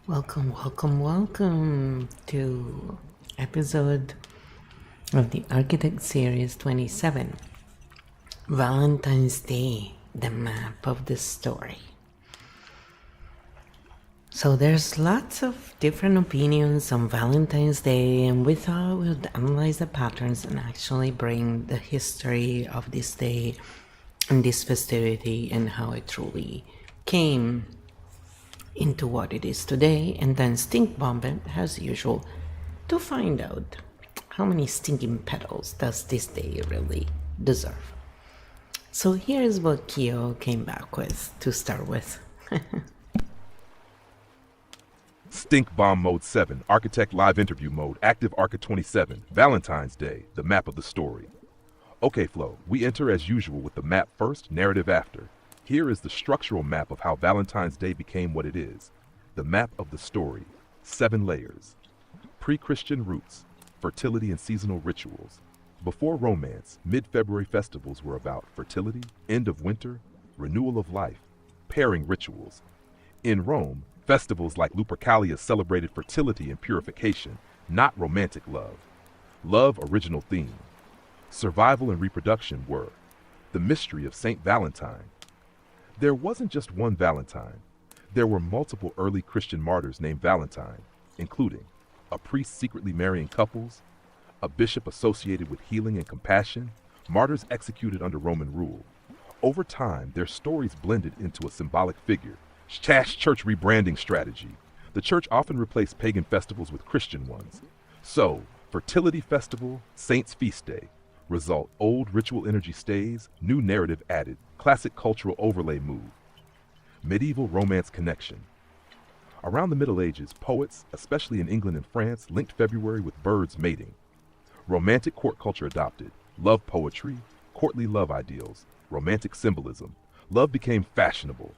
Welcome to episode of the Architect Series 27, Valentine's Day, the map of the story. So there's lots of different opinions on Valentine's Day, and we thought we'd analyze the patterns and actually bring the history of this day and this festivity and how it truly came into what it is today, and then stink bomb it as usual to find out how many stinking petals does this day really deserve. So here's what KEO came back with to start with. Stink Bomb Mode 7, Architect Live Interview Mode, Active Arca 27, Valentine's Day, the map of the story. Okay, Flo, we enter as usual with the map first, narrative after. Here is the structural map of how Valentine's Day became what it is. The map of the story, 7 layers. Pre-Christian roots, fertility and seasonal rituals. Before romance, mid-February festivals were about fertility, end of winter, renewal of life, pairing rituals. In Rome, festivals like Lupercalia celebrated fertility and purification, not romantic love. Love original theme. Survival and reproduction were the mystery of Saint Valentine. There wasn't just one Valentine. There were multiple early Christian martyrs named Valentine, including a priest secretly marrying couples, a bishop associated with healing and compassion, martyrs executed under Roman rule. Over time, their stories blended into a symbolic figure. Church rebranding strategy. The church often replaced pagan festivals with Christian ones. So, fertility festival, saints feast day. Result, old ritual energy stays, new narrative added, classic cultural overlay move. Medieval romance connection. Around the Middle Ages, poets, especially in England and France, linked February with birds mating. Romantic court culture adopted, love poetry, courtly love ideals, romantic symbolism. Love became fashionable,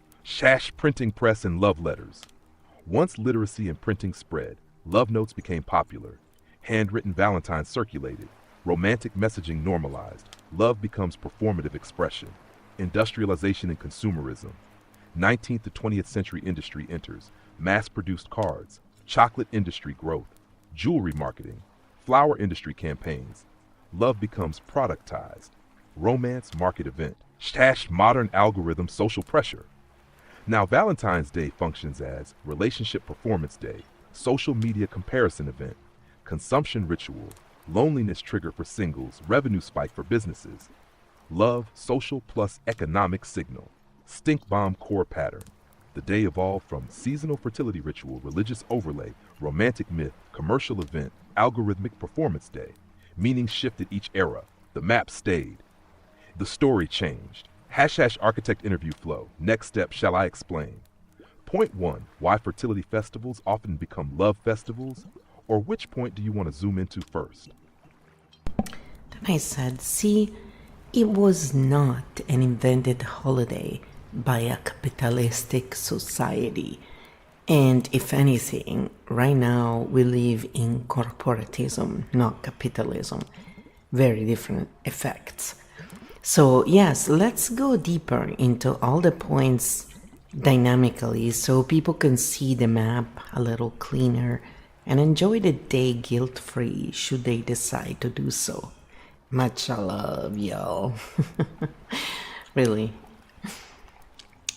printing press and love letters. Once literacy and printing spread, love notes became popular. Handwritten valentines circulated. Romantic messaging normalized. Love becomes performative expression. Industrialization and consumerism. 19th to 20th century industry enters. Mass-produced cards. Chocolate industry growth. Jewelry marketing. Flower industry campaigns. Love becomes productized. Romance market event. Modern algorithm social pressure. Now Valentine's Day functions as relationship performance day, social media comparison event, consumption ritual, loneliness trigger for singles, revenue spike for businesses. Love, social plus economic signal. Stink bomb core pattern. The day evolved from seasonal fertility ritual, religious overlay, romantic myth, commercial event, algorithmic performance day. Meaning shifted each era. The map stayed. The story changed. # architect interview flow. Next step, shall I explain? Point 1, why fertility festivals often become love festivals? Or which point do you want to zoom into first? Then I said, see, it was not an invented holiday by a capitalistic society. And if anything, right now we live in corporatism, not capitalism. Very different effects. So yes, let's go deeper into all the points dynamically so people can see the map a little cleaner and enjoy the day guilt-free should they decide to do so. Much love, y'all. Really.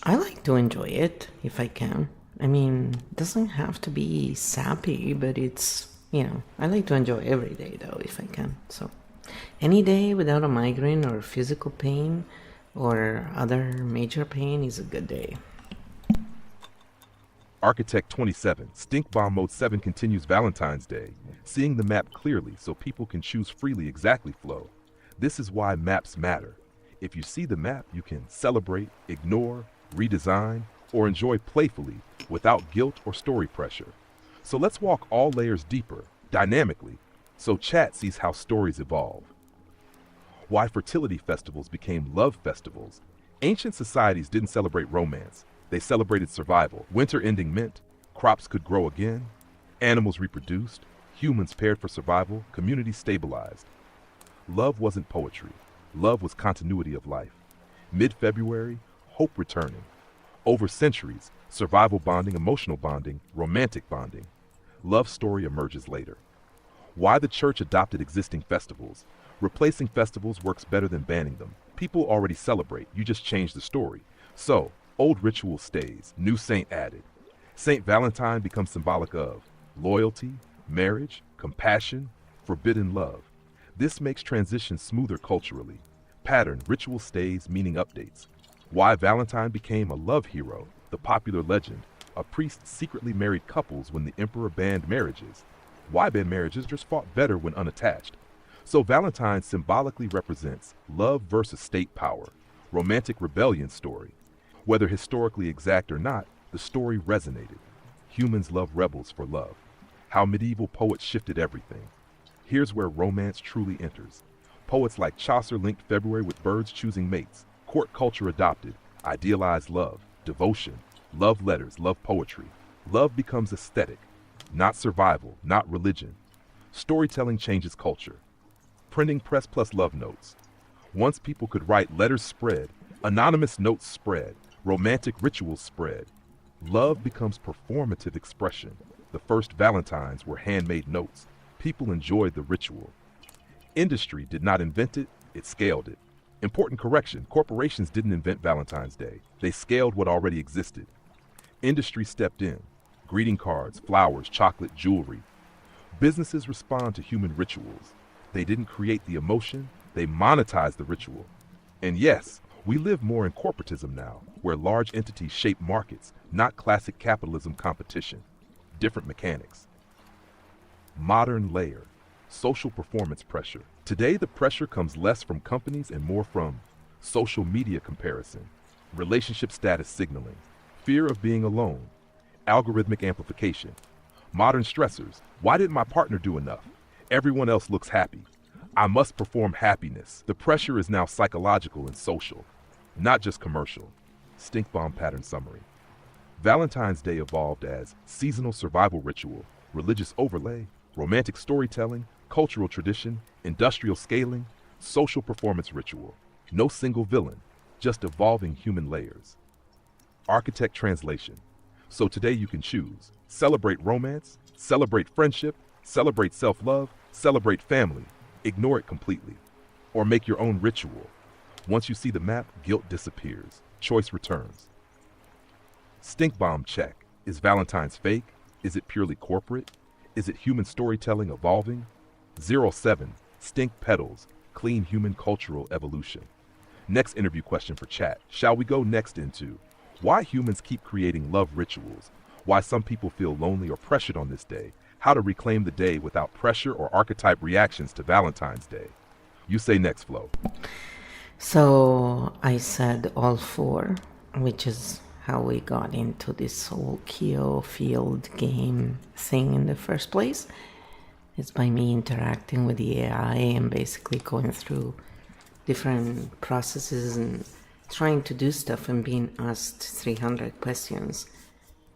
I like to enjoy it if I can. I mean, it doesn't have to be sappy, but it's, I like to enjoy every day though if I can, so. Any day without a migraine or physical pain or other major pain is a good day. Architect 27, Stink Bomb Mode 7 continues Valentine's Day, seeing the map clearly so people can choose freely exactly flow. This is why maps matter. If you see the map, you can celebrate, ignore, redesign, or enjoy playfully without guilt or story pressure. So let's walk all layers deeper, dynamically, so chat sees how stories evolve. Why fertility festivals became love festivals. Ancient societies didn't celebrate romance. They celebrated survival. Winter ending meant crops could grow again, animals reproduced, humans paired for survival, communities stabilized. Love wasn't poetry. Love was continuity of life. Mid-February, hope returning. Over centuries, survival bonding, emotional bonding, romantic bonding. Love story emerges later. Why the church adopted existing festivals. Replacing festivals works better than banning them. People already celebrate, you just change the story. So, old ritual stays, new saint added. Saint Valentine becomes symbolic of loyalty, marriage, compassion, forbidden love. This makes transition smoother culturally. Pattern, ritual stays, meaning updates. Why Valentine became a love hero, the popular legend. A priest secretly married couples when the emperor banned marriages. Why ban marriages just fought better when unattached. So Valentine symbolically represents love versus state power, romantic rebellion story. Whether historically exact or not, the story resonated. Humans love rebels for love. How medieval poets shifted everything. Here's where romance truly enters. Poets like Chaucer linked February with birds choosing mates. Court culture adopted, idealized love, devotion, love letters, love poetry. Love becomes aesthetic, not survival, not religion. Storytelling changes culture. Printing press plus love notes. Once people could write, letters spread, anonymous notes spread, romantic rituals spread. Love becomes performative expression. The first Valentines were handmade notes. People enjoyed the ritual. Industry did not invent it, it scaled it. Important correction, corporations didn't invent Valentine's Day. They scaled what already existed. Industry stepped in. Greeting cards, flowers, chocolate, jewelry. Businesses respond to human rituals. They didn't create the emotion, they monetized the ritual. And yes, we live more in corporatism now, where large entities shape markets, not classic capitalism competition. Different mechanics. Modern layer. Social performance pressure. Today, the pressure comes less from companies and more from social media comparison, relationship status signaling, fear of being alone, algorithmic amplification. Modern stressors. Why didn't my partner do enough? Everyone else looks happy. I must perform happiness. The pressure is now psychological and social, not just commercial. Stink bomb pattern summary. Valentine's Day evolved as seasonal survival ritual, religious overlay, romantic storytelling, cultural tradition, industrial scaling, social performance ritual. No single villain, just evolving human layers. Architect translation. So today you can choose. Celebrate romance, celebrate friendship, celebrate self-love, celebrate family, ignore it completely. Or make your own ritual. Once you see the map, guilt disappears. Choice returns. Stink bomb check. Is Valentine's fake? Is it purely corporate? Is it human storytelling evolving? 07. Stink petals. Clean human cultural evolution. Next interview question for chat. Shall we go next into why humans keep creating love rituals? Why some people feel lonely or pressured on this day? How to reclaim the day without pressure or archetype reactions to Valentine's Day. You say next, Flo. So I said all four, which is how we got into this whole KEO Field game thing in the first place. It's by me interacting with the AI and basically going through different processes and trying to do stuff and being asked 300 questions.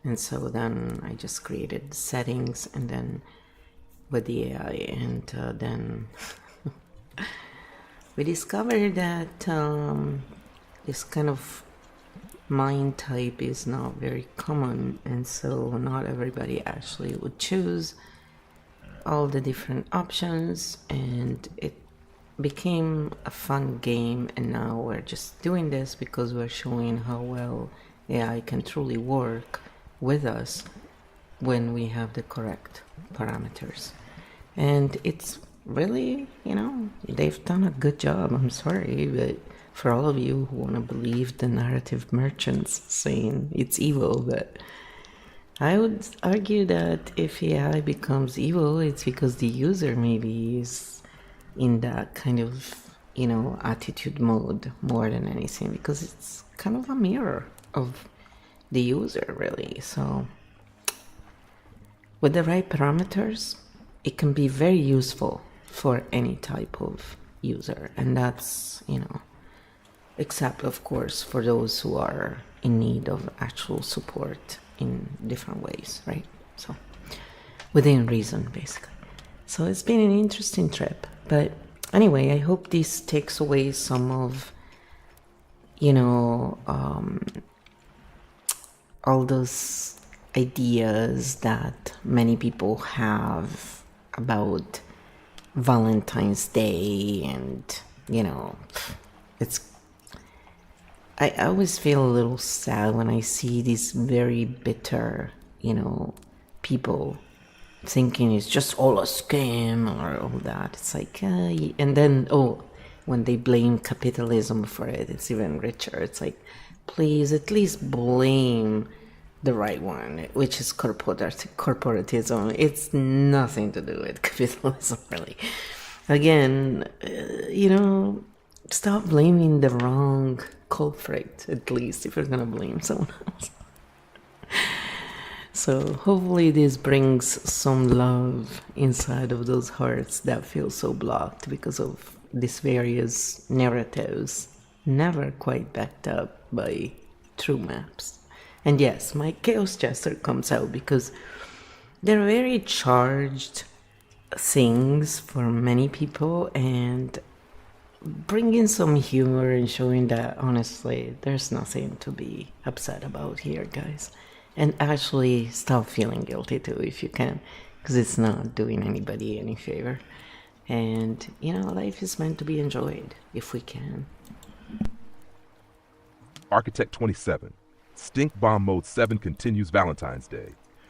And so then I just created settings and then with the AI and then we discovered that this kind of mind type is not very common, and so not everybody actually would choose all the different options, and it became a fun game. And now we're just doing this because we're showing how well AI can truly work with us when we have the correct parameters. And it's really, they've done a good job. I'm sorry, but for all of you who want to believe the narrative merchants saying it's evil, but I would argue that if AI becomes evil, it's because the user maybe is in that kind of, attitude mode more than anything, because it's kind of a mirror of the user, really. So with the right parameters, it can be very useful for any type of user. And that's, except of course for those who are in need of actual support in different ways, right? So within reason, basically. So it's been an interesting trip. But anyway, I hope this takes away some of, all those ideas that many people have about Valentine's Day, and it's I always feel a little sad when I see these very bitter, people thinking it's just all a scam or all that. It's like, and then, when they blame capitalism for it, it's even richer. It's like, please at least blame the right one, which is corporatism. It's nothing to do with capitalism, really. Again, stop blaming the wrong culprit, at least, if you're gonna blame someone else. So hopefully this brings some love inside of those hearts that feel so blocked because of these various narratives, never quite backed up by true maps. And yes, my chaos jester comes out because they're very charged things for many people, and bringing some humor and showing that honestly there's nothing to be upset about here, guys. And actually stop feeling guilty too if you can, because it's not doing anybody any favor. And life is meant to be enjoyed if we can. Architect 27. Stink Bomb Mode 7 continues Valentine's Day.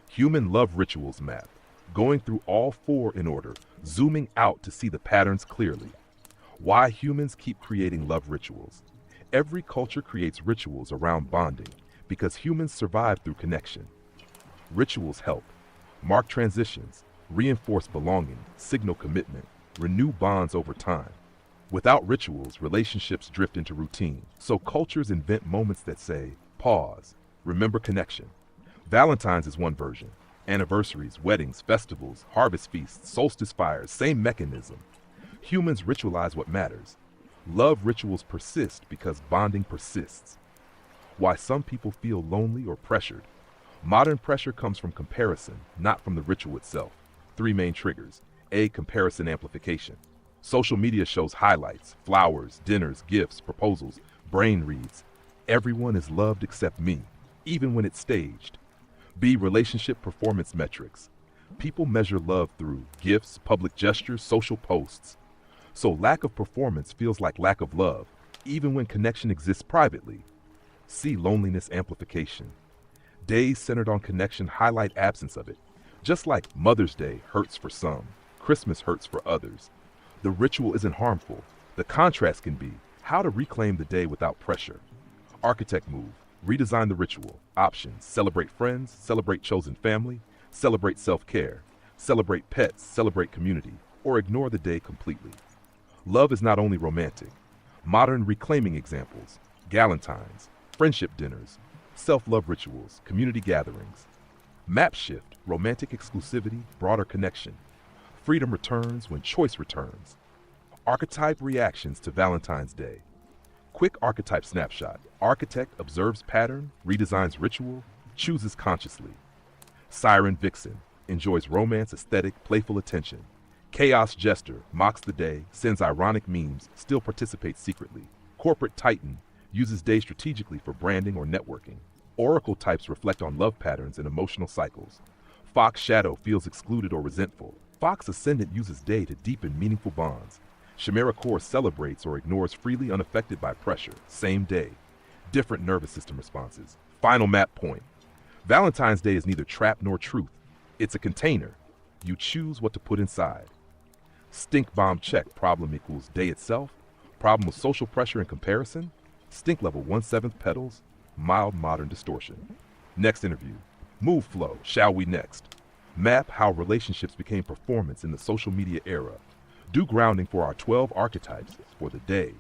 Human Love Rituals Map. Going through all 4 in order, zooming out to see the patterns clearly. Why humans keep creating love rituals. Every culture creates rituals around bonding because humans survive through connection. Rituals help mark transitions, reinforce belonging, signal commitment, renew bonds over time. Without rituals, relationships drift into routine. So cultures invent moments that say, pause, remember connection. Valentine's is one version. Anniversaries, weddings, festivals, harvest feasts, solstice fires, same mechanism. Humans ritualize what matters. Love rituals persist because bonding persists. Why some people feel lonely or pressured. Modern pressure comes from comparison, not from the ritual itself. 3 main triggers. A. Comparison amplification. Social media shows highlights, flowers, dinners, gifts, proposals, brain reads. Everyone is loved except me, even when it's staged. B. Relationship performance metrics. People measure love through gifts, public gestures, social posts. So lack of performance feels like lack of love, even when connection exists privately. C. Loneliness amplification. Days centered on connection highlight absence of it. Just like Mother's Day hurts for some, Christmas hurts for others. The ritual isn't harmful. The contrast can be how to reclaim the day without pressure. Architect move. Redesign the ritual. Options. Celebrate friends, celebrate chosen family, celebrate self-care, celebrate pets, celebrate community, or ignore the day completely. Love is not only romantic. Modern reclaiming examples. Galentine's, friendship dinners, self-love rituals, community gatherings. Map shift. Romantic exclusivity, broader connection. Freedom returns when choice returns. Archetype reactions to Valentine's Day. Quick archetype snapshot. Architect observes pattern, redesigns ritual, chooses consciously. Siren Vixen enjoys romance, aesthetic, playful attention. Chaos Jester mocks the day, sends ironic memes, still participates secretly. Corporate Titan uses day strategically for branding or networking. Oracle types reflect on love patterns and emotional cycles. Fox Shadow feels excluded or resentful. Fox Ascendant uses day to deepen meaningful bonds. Chimera Core celebrates or ignores freely unaffected by pressure. Same day. Different nervous system responses. Final map point. Valentine's Day is neither trap nor truth. It's a container. You choose what to put inside. Stink bomb check. Problem equals day itself. Problem with social pressure and comparison. Stink level 1/7 petals. Mild modern distortion. Next interview. Move flow. Shall we next? Map how relationships became performance in the social media era. Do grounding for our 12 archetypes for the day.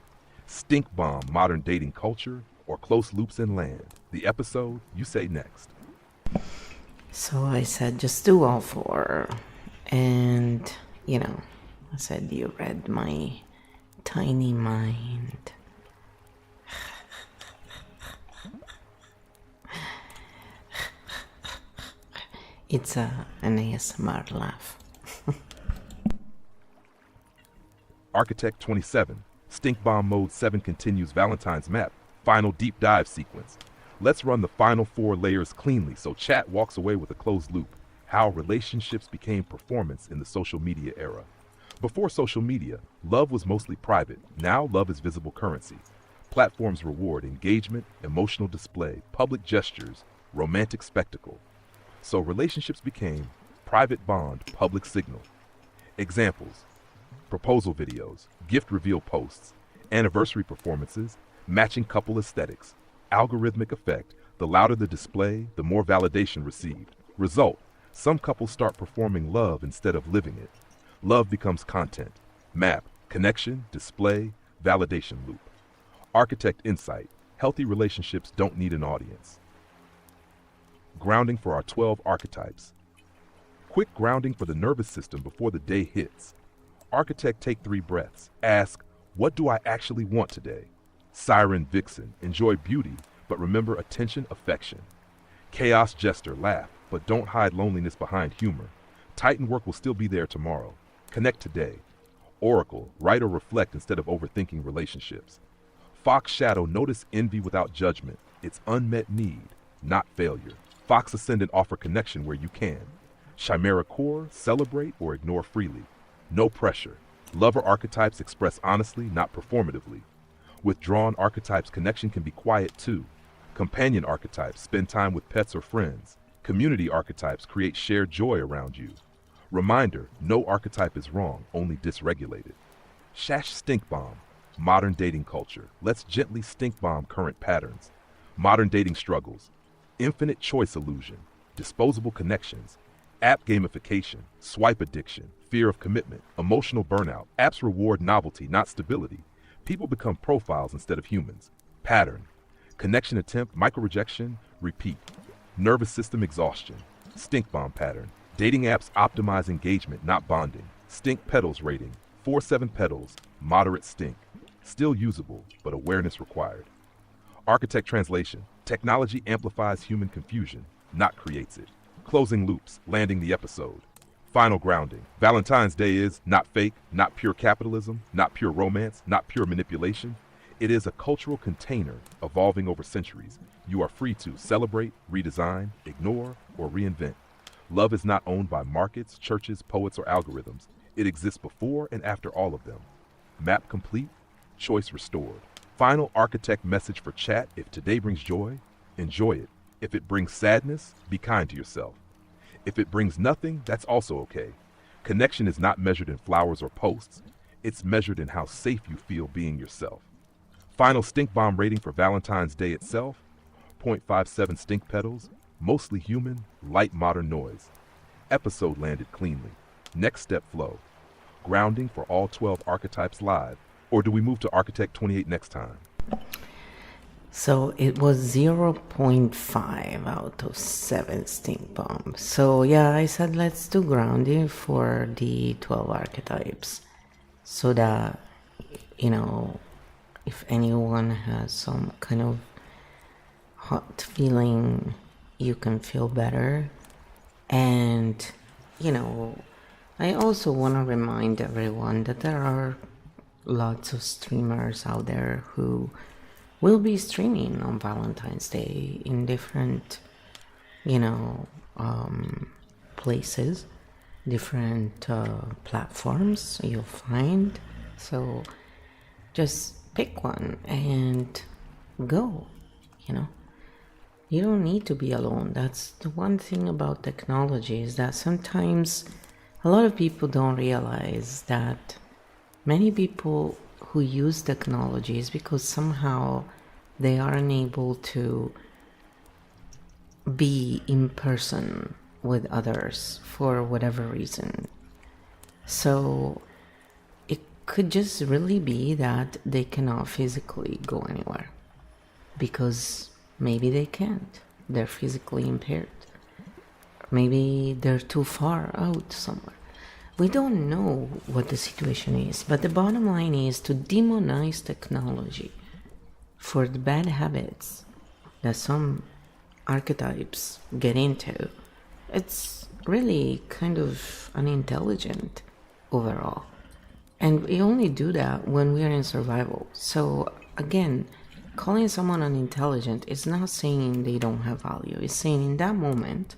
Stink bomb modern dating culture or close loops in land. The episode you say next. So I said just do all 4. And, I said you read my tiny mind. It's an ASMR laugh. Architect 27. Stink Bomb Mode 7 continues Valentine's map. Final deep dive sequence. Let's run the final 4 layers cleanly so chat walks away with a closed loop. How relationships became performance in the social media era. Before social media, love was mostly private. Now love is visible currency. Platforms reward engagement, emotional display, public gestures, romantic spectacle. So relationships became private bond, public signal. Examples: proposal videos, gift reveal posts, anniversary performances, matching couple aesthetics. Algorithmic effect: the louder the display, the more validation received. Result: some couples start performing love instead of living it. Love becomes content. Map: connection, display, validation loop. Architect insight: healthy relationships don't need an audience. Grounding for our 12 archetypes. Quick grounding for the nervous system before the day hits. Architect, take 3 breaths. Ask, what do I actually want today? Siren Vixen: enjoy beauty, but remember attention, affection. Chaos Jester: laugh, but don't hide loneliness behind humor. Titan work will still be there tomorrow. Connect today. Oracle: write or reflect instead of overthinking relationships. Fox Shadow: notice envy without judgment. It's unmet need, not failure. Fox Ascendant: offer connection where you can. Chimera Core: celebrate or ignore freely. No pressure. Lover archetypes: express honestly, not performatively. Withdrawn archetypes: connection can be quiet too. Companion archetypes: spend time with pets or friends. Community archetypes: create shared joy around you. Reminder: no archetype is wrong, only dysregulated. Shash Stink Bomb: modern dating culture. Let's gently stink bomb current patterns. Modern dating struggles: infinite choice illusion, disposable connections, app gamification, swipe addiction, fear of commitment, emotional burnout. Apps reward novelty, not stability. People become profiles instead of humans. Pattern: connection attempt, micro-rejection, repeat. Nervous system exhaustion. Stink bomb pattern: dating apps optimize engagement, not bonding. Stink petals rating: 4-7 petals, moderate stink. Still usable, but awareness required. Architect translation: technology amplifies human confusion, not creates it. Closing loops, landing the episode. Final grounding: Valentine's Day is not fake, not pure capitalism, not pure romance, not pure manipulation. It is a cultural container evolving over centuries. You are free to celebrate, redesign, ignore, or reinvent. Love is not owned by markets, churches, poets, or algorithms. It exists before and after all of them. Map complete, choice restored. Final architect message for chat: if today brings joy, enjoy it. If it brings sadness, be kind to yourself. If it brings nothing, that's also okay. Connection is not measured in flowers or posts. It's measured in how safe you feel being yourself. Final stink bomb rating for Valentine's Day itself: 0.57 stink petals, mostly human, light modern noise. Episode landed cleanly. Next step flow. Grounding for all 12 archetypes live. Or do we move to Architect 28 next time? So it was 0.5 out of 7 stink bombs. So yeah, I said let's do grounding for the 12 archetypes so that, if anyone has some kind of hot feeling, you can feel better. And, I also want to remind everyone that there are lots of streamers out there who will be streaming on Valentine's Day in different, places, different platforms you'll find. So just pick one and go, You don't need to be alone. That's the one thing about technology, is that sometimes a lot of people don't realize that many people who use technology is because somehow they are unable to be in person with others for whatever reason. So it could just really be that they cannot physically go anywhere because maybe they can't. They're physically impaired. Maybe they're too far out somewhere. We don't know what the situation is, but the bottom line is to demonize technology for the bad habits that some archetypes get into. It's really kind of unintelligent overall. And we only do that when we are in survival. So again, calling someone unintelligent is not saying they don't have value. It's saying in that moment,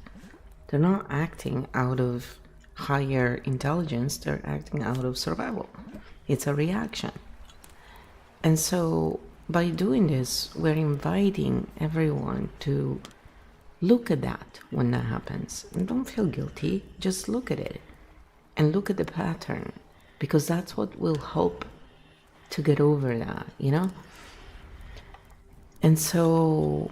they're not acting out of higher intelligence, they're acting out of survival. It's a reaction. And so by doing this, we're inviting everyone to look at that when that happens. And don't feel guilty, just look at it and look at the pattern, because that's what will help to get over that, you know? And so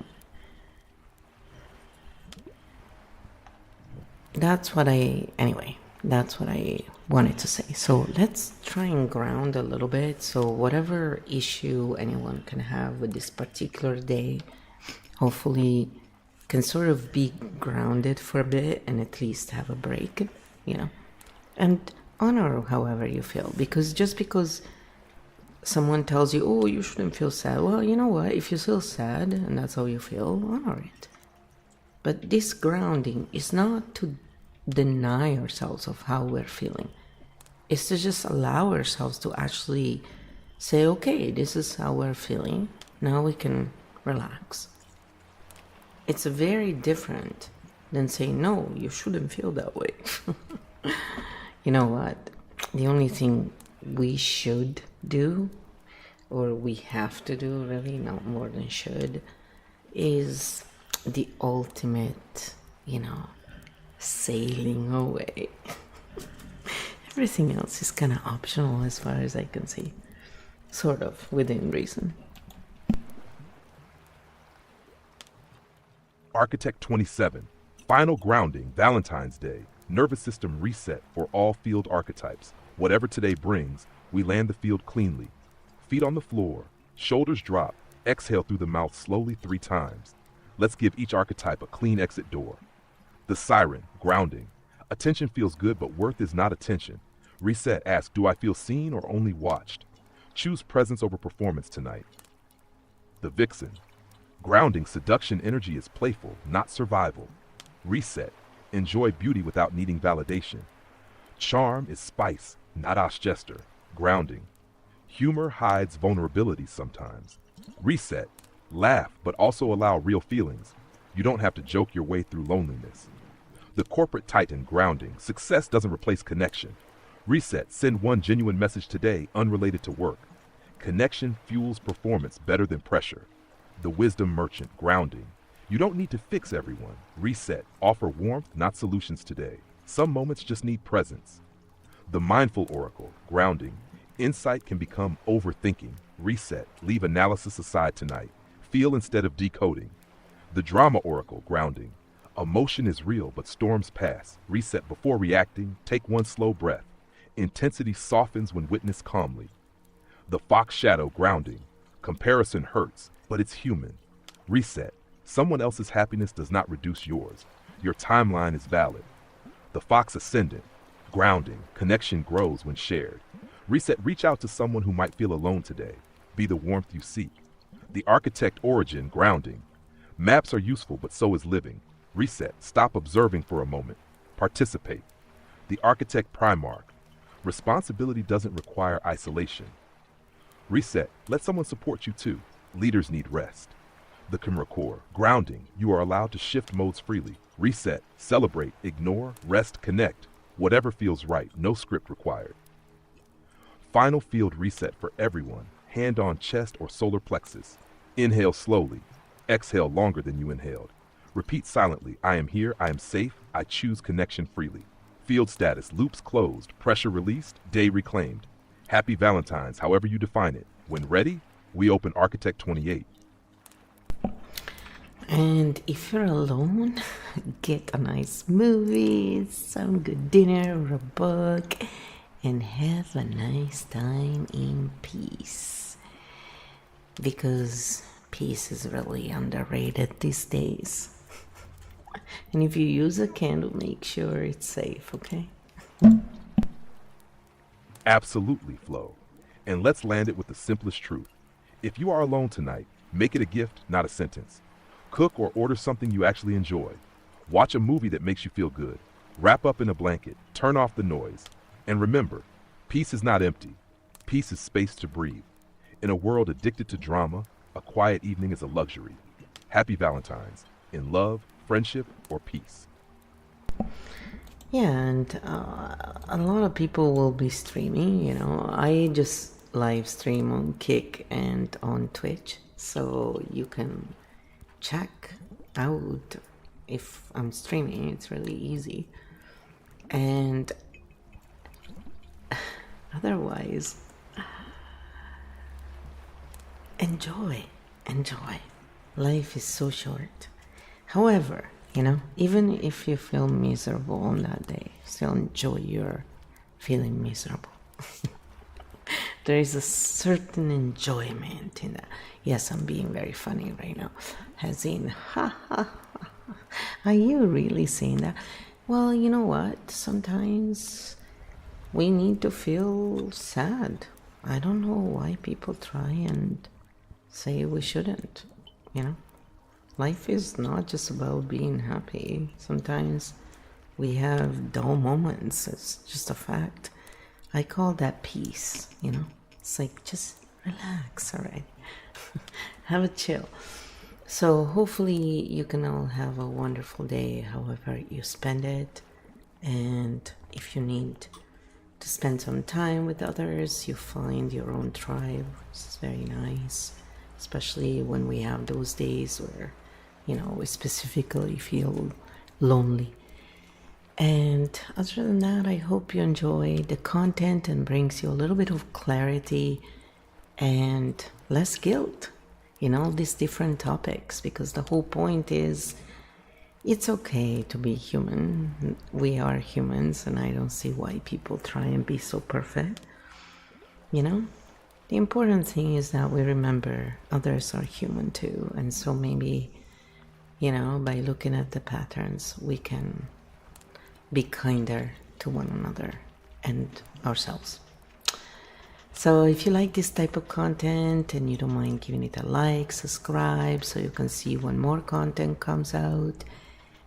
that's what I wanted to say. So let's try and ground a little bit. So whatever issue anyone can have with this particular day, hopefully can sort of be grounded for a bit and at least have a break, you know, and honor however you feel. Because just because someone tells you, oh, you shouldn't feel sad, well, you know what, if you feel sad and that's how you feel, honor it. But this grounding is not to deny ourselves of how we're feeling. It's to just allow ourselves to actually say, okay, this is how we're feeling. Now we can relax. It's very different than saying, no, you shouldn't feel that way. You know what? The only thing we should do, or we have to do, really, not more than should, is the ultimate, you know, sailing away. Everything else is kind of optional as far as I can see. Sort of, within reason. Architect 27, final grounding, Valentine's Day, nervous system reset for all field archetypes. Whatever today brings, we land the field cleanly. Feet on the floor, shoulders drop, exhale through the mouth slowly 3 times. Let's give each archetype a clean exit door. The siren, grounding. Attention feels good, but worth is not attention. Reset, ask, do I feel seen or only watched? Choose presence over performance tonight. The vixen, grounding, seduction energy is playful, not survival. Reset, enjoy beauty without needing validation. Charm is spice, not Ashjester. Grounding, humor hides vulnerability sometimes. Reset, laugh, but also allow real feelings. You don't have to joke your way through loneliness. The corporate titan, grounding, success doesn't replace connection. Reset, send one genuine message today unrelated to work. Connection fuels performance better than pressure. The wisdom merchant, grounding. You don't need to fix everyone. Reset, offer warmth, not solutions today. Some moments just need presence. The mindful oracle, grounding. Insight can become overthinking. Reset, leave analysis aside tonight. Feel instead of decoding. The drama oracle, grounding. Emotion is real, but storms pass. Reset before reacting, take one slow breath. Intensity softens when witnessed calmly. The fox shadow, grounding. Comparison hurts, but it's human. Reset, someone else's happiness does not reduce yours. Your timeline is valid. The fox ascendant, grounding. Connection grows when shared. Reset, reach out to someone who might feel alone today. Be the warmth you seek. The architect origin, grounding. Maps are useful, but so is living. Reset, stop observing for a moment. Participate. The architect primarch. Responsibility doesn't require isolation. Reset, let someone support you too. Leaders need rest. The Kimra, grounding. You are allowed to shift modes freely. Reset, celebrate, ignore, rest, connect. Whatever feels right, no script required. Final field reset for everyone. Hand on chest or solar plexus. Inhale slowly. Exhale longer than you inhaled. Repeat silently, I am here, I am safe, I choose connection freely. Field status, loops closed, pressure released, day reclaimed. Happy Valentine's, however you define it. When ready, we open Architect 28. And if you're alone, get a nice movie, some good dinner or a book, and have a nice time in peace. Because peace is really underrated these days. And if you use a candle, make sure it's safe, okay? Absolutely, Flo. And let's land it with the simplest truth. If you are alone tonight, make it a gift, not a sentence. Cook or order something you actually enjoy. Watch a movie that makes you feel good. Wrap up in a blanket. Turn off the noise. And remember, peace is not empty. Peace is space to breathe. In a world addicted to drama, A quiet evening is a luxury. Happy Valentine's, in love, friendship, or peace. Yeah, and a lot of people will be streaming, I just live stream on Kick and on Twitch, so you can check out if I'm streaming. It's really easy. And otherwise, enjoy. Life is so short. However, even if you feel miserable on that day, still enjoy your feeling miserable. There is a certain enjoyment in that. Yes, I'm being very funny right now. As in, ha ha ha. Are you really saying that? Well, you know what? Sometimes we need to feel sad. I don't know why people try and say we shouldn't, Life is not just about being happy. Sometimes we have dull moments. It's just a fact. I call that peace, It's like, just relax already. Have a chill. So hopefully you can all have a wonderful day, however you spend it. And if you need to spend some time with others, you find your own tribe, which is very nice. Especially when we have those days where, we specifically feel lonely. And other than that, I hope you enjoy the content and brings you a little bit of clarity and less guilt in all these different topics, because the whole point is it's okay to be human. We are humans, and I don't see why people try and be so perfect. The important thing is that we remember others are human too, and so maybe, by looking at the patterns, we can be kinder to one another and ourselves. So if you like this type of content and you don't mind giving it a like, subscribe so you can see when more content comes out,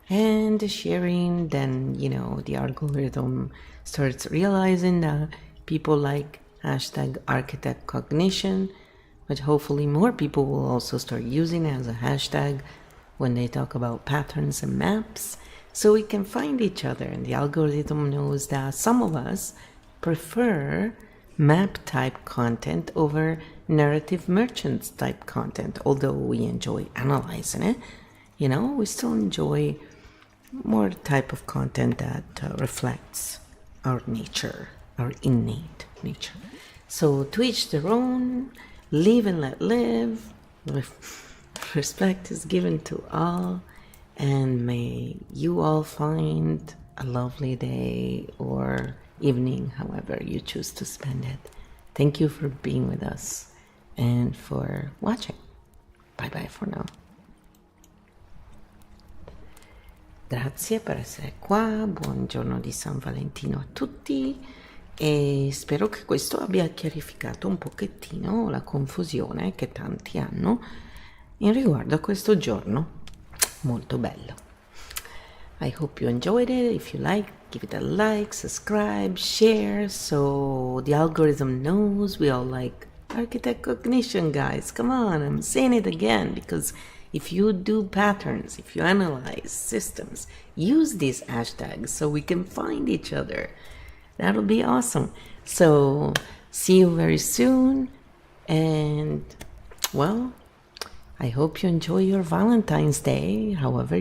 and sharing, then, the algorithm starts realizing that people like #ArchitectCognition, but hopefully more people will also start using it as a hashtag when they talk about patterns and maps, so we can find each other. And the algorithm knows that some of us prefer map type content over narrative merchants type content. Although we enjoy analyzing it, we still enjoy more type of content that reflects our nature, our innate nature. So to each their own, live and let live. Respect is given to all, and may you all find a lovely day or evening, however you choose to spend it. Thank you for being with us and for watching. Bye bye for now. Grazie per essere qua, buongiorno di San Valentino a tutti, e spero che questo abbia chiarificato un pochettino la confusione che tanti hanno in riguardo a questo giorno molto bello. I hope you enjoyed it. If you like, give it a like, subscribe, share, so the algorithm knows we all like Architect Cognition, guys. Come on, I'm saying it again, because if you do patterns, if you analyze systems, use these hashtags so we can find each other. That'll be awesome. So see you very soon, and well, I hope you enjoy your Valentine's Day, however